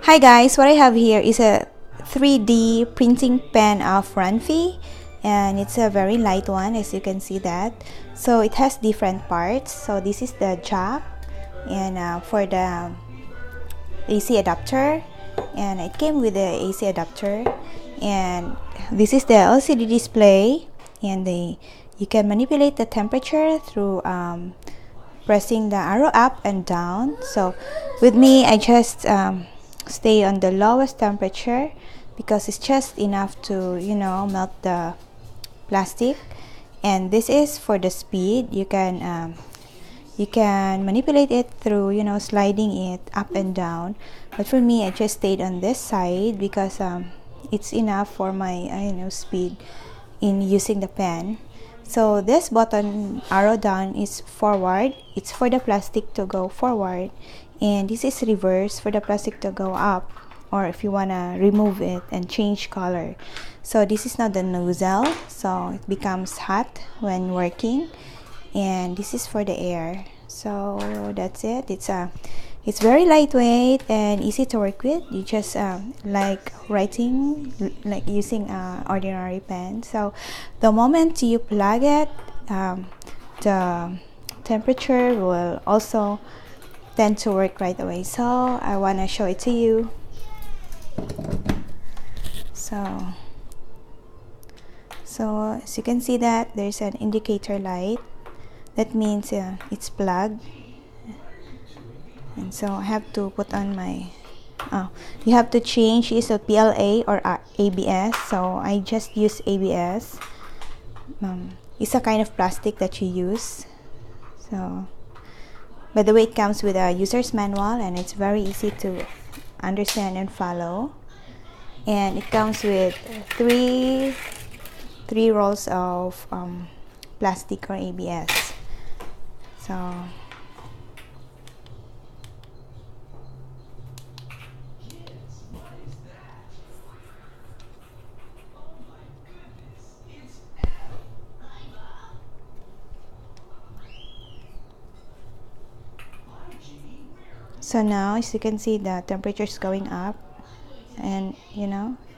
Hi guys, what I have here is a 3D printing pen of Ranfi, and it's a very light one, as you can see that. So it has different parts. So this is the jack, and for the AC adapter, and it came with the AC adapter, and this is the LCD display, and you can manipulate the temperature through pressing the arrow up and down. So with me, I just stay on the lowest temperature because it's just enough to melt the plastic. And this is for the speed. You can manipulate it through sliding it up and down, but for me I just stayed on this side because it's enough for my speed in using the pen. So this button arrow down is forward, it's for the plastic to go forward, and this is reverse for the plastic to go up, or if you want to remove it and change color. So this is not the nozzle, so it becomes hot when working, and this is for the air. So that's it. It's very lightweight and easy to work with. You just like writing, like using ordinary pen. So the moment you plug it, the temperature will also tend to work right away. So I want to show it to you. So as you can see that there's an indicator light. That means it's plugged. And so I have to put on my you have to change is a PLA or ABS. So I just use ABS. It's a kind of plastic that you use. So by the way, it comes with a user's manual, and it's very easy to understand and follow. And it comes with three rolls of plastic or ABS. So now, as you can see, the temperature is going up, and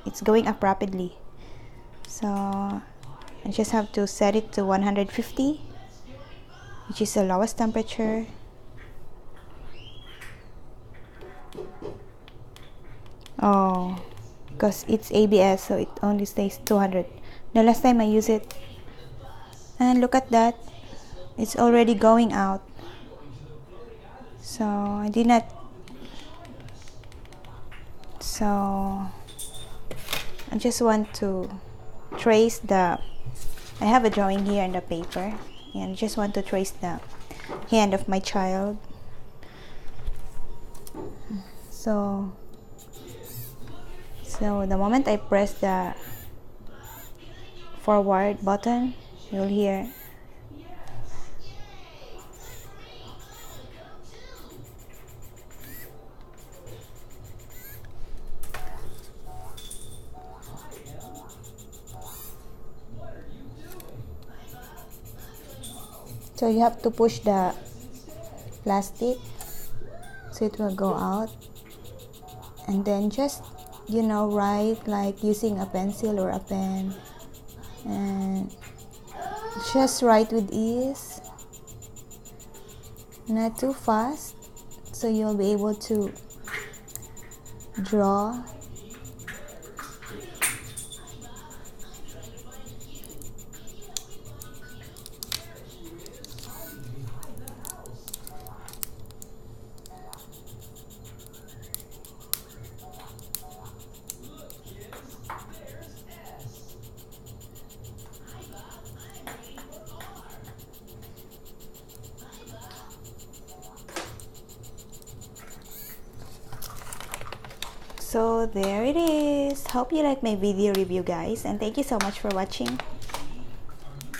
it's going up rapidly. So I just have to set it to 150, which is the lowest temperature. Oh, because it's ABS, so it only stays 200. The last time I used it, and look at that, it's already going out. So I did not. So I just want to trace the. I have a drawing here in the paper, and I just want to trace the hand of my child. So the moment I press the forward button, you'll hear. So you have to push the plastic so it will go out, and then just write like using a pencil or a pen, and just write with ease, not too fast, so you'll be able to draw. So there it is. Hope you like my video review, guys, and thank you so much for watching.